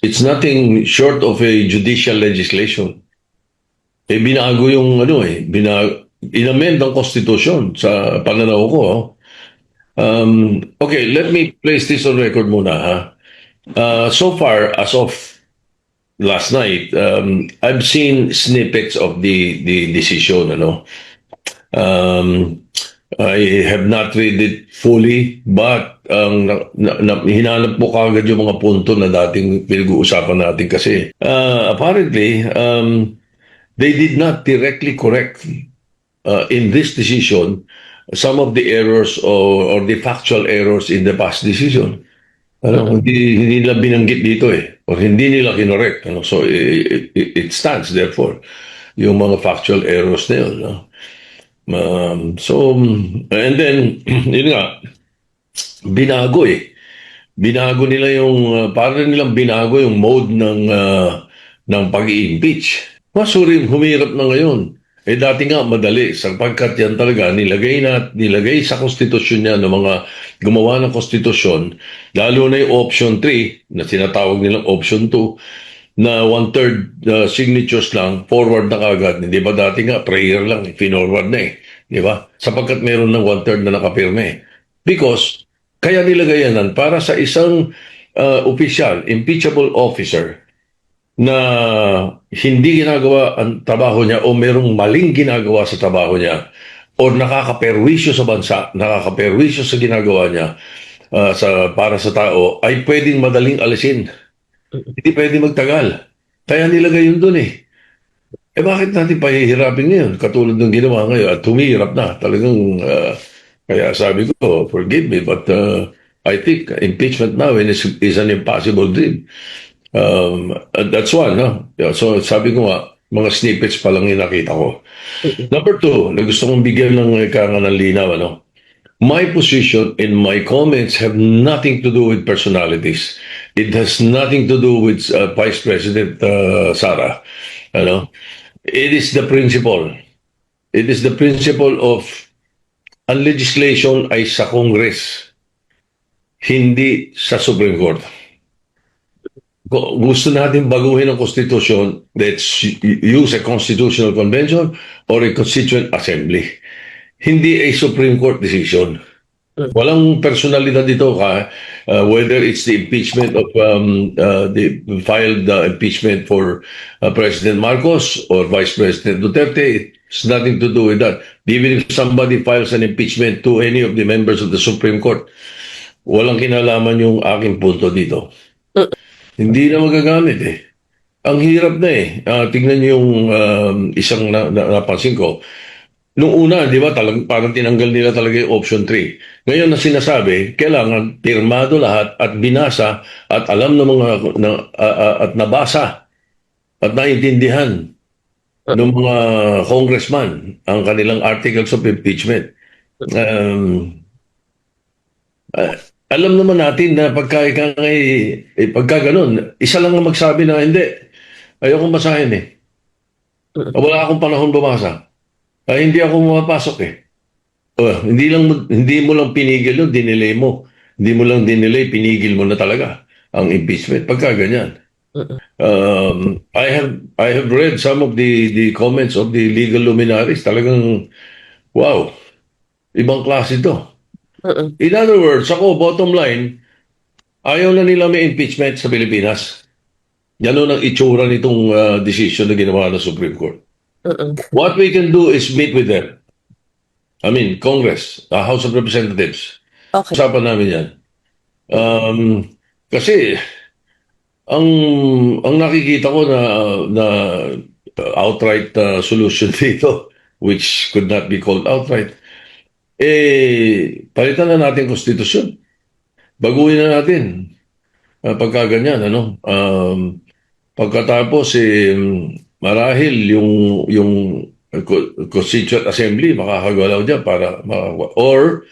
It's nothing short of a judicial legislation. Binago yung inamend ang konstitusyon sa pananaw ko. Okay, let me place this on record muna ha. So far, as of last night, I've seen snippets of the decision. Um, I have not read it fully, but hinanap mo kagad yung mga punto na dating pinag-uusapan natin kasi apparently they did not directly correct in this decision some of the errors or the factual errors in the past decision. Hindi nila binanggit dito or hindi nila kinorek. So it stands therefore yung mga factual errors na yun. And then, yun nga, binago Binago nila yung, parang nilang binago yung mode ng pag-i-impeach. Masurim, humirap na ngayon. Dati nga madali, sapagkat yan talaga nilagay sa konstitusyon niya ng mga gumawa ng konstitusyon, lalo na yung option 3, na sinatawag nilang option 2, na one-third signatures lang, forward na kagad. Hindi ba dati nga, prayer lang, finorward na Di ba? Sapagkat meron ng one-third na nakapirme. Because, kaya nilagay yan para sa isang opisyal, impeachable officer, na hindi ginagawa ang trabaho niya o merong maling ginagawa sa trabaho niya o nakakaperwisyo sa bansa, nakakaperwisyo sa ginagawa niya para sa tao, ay pwedeng madaling alisin. Hindi pwedeng magtagal. Kaya nilagay yun dun bakit natin pahihirapin ngayon? Katulad ng ginawa ngayon at humihirap na. Talagang, kaya sabi ko, forgive me, but I think impeachment now is an impossible dream. That's one, no? Yeah, so sabi ko nga, mga snippets pa lang yung nakita ko. Number 2, na gusto kong bigyan ng linaw, My position and my comments have nothing to do with personalities. It has nothing to do with Vice President Sara. It is the principle. It is the principle of ang legislation ay sa Congress, hindi sa Supreme Court. Gusto natin baguhin ang konstitusyon, let's use a constitutional convention or a constituent assembly. Hindi a Supreme Court decision. Walang personalidad dito whether it's the impeachment of the filed impeachment for President Marcos or Vice President Duterte. It's nothing to do with that. Even if somebody files an impeachment to any of the members of the Supreme Court, walang kinalaman yung aking punto dito. Hindi na magagamit Ang hirap na tignan niyo yung isang napansin ko. Nung una, di ba, parang tinanggal nila talaga yung option 3. Ngayon na sinasabi, kailangan pirmado lahat at binasa at alam ng mga at nabasa at naintindihan ng mga congressman ang kanilang articles of impeachment. Alam naman natin na pagka ganun, isa lang ang magsabi na hindi. Ayokong basahin Wala akong panahon bumasa. Hindi ako pumapasok hindi mo lang pinigil yun, dinelay mo. Hindi mo lang dinelay, pinigil mo na talaga ang impeachment. Pagka ganyan. I have read some of the comments of the legal luminaries. Talagang, wow, ibang klase to. In other words, bottom line, ayaw na nila may impeachment sa Pilipinas. Yan ang itsura nitong decision na ginawa ng Supreme Court. What we can do is meet with them. I mean, Congress, House of Representatives. Okay. Usapan namin yan. Kasi, ang nakikita ko na outright solution dito, which could not be called outright, palitan na natin konstitusyon. Baguhin na natin. Pagka ganyan, pagkatapos, marahil yung Constituent Assembly makakagalaw dyan or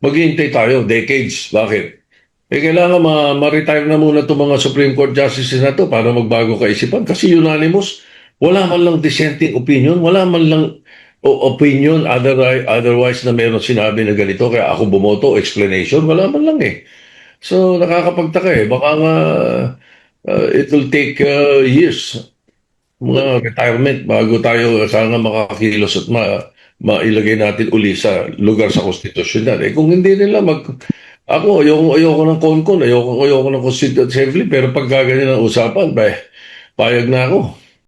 maghihintay tayo decades. Bakit? Kailangan ma-retire na muna itong mga Supreme Court Justices na to para magbago kaisipan kasi unanimous. Wala man lang dissenting opinion, wala man lang opinion otherwise na meron sinabi na ganito kaya ako bumoto, explanation, wala man lang So nakakapagtaka baka nga It will take years, mga retirement, bago tayo sana makakilos at mailagay natin uli sa lugar sa konstitusyon. Kung hindi nila ako, ayoko ng konkon, ayoko ng constituent assembly, pero pag ganyan ang usapan, payag na ako.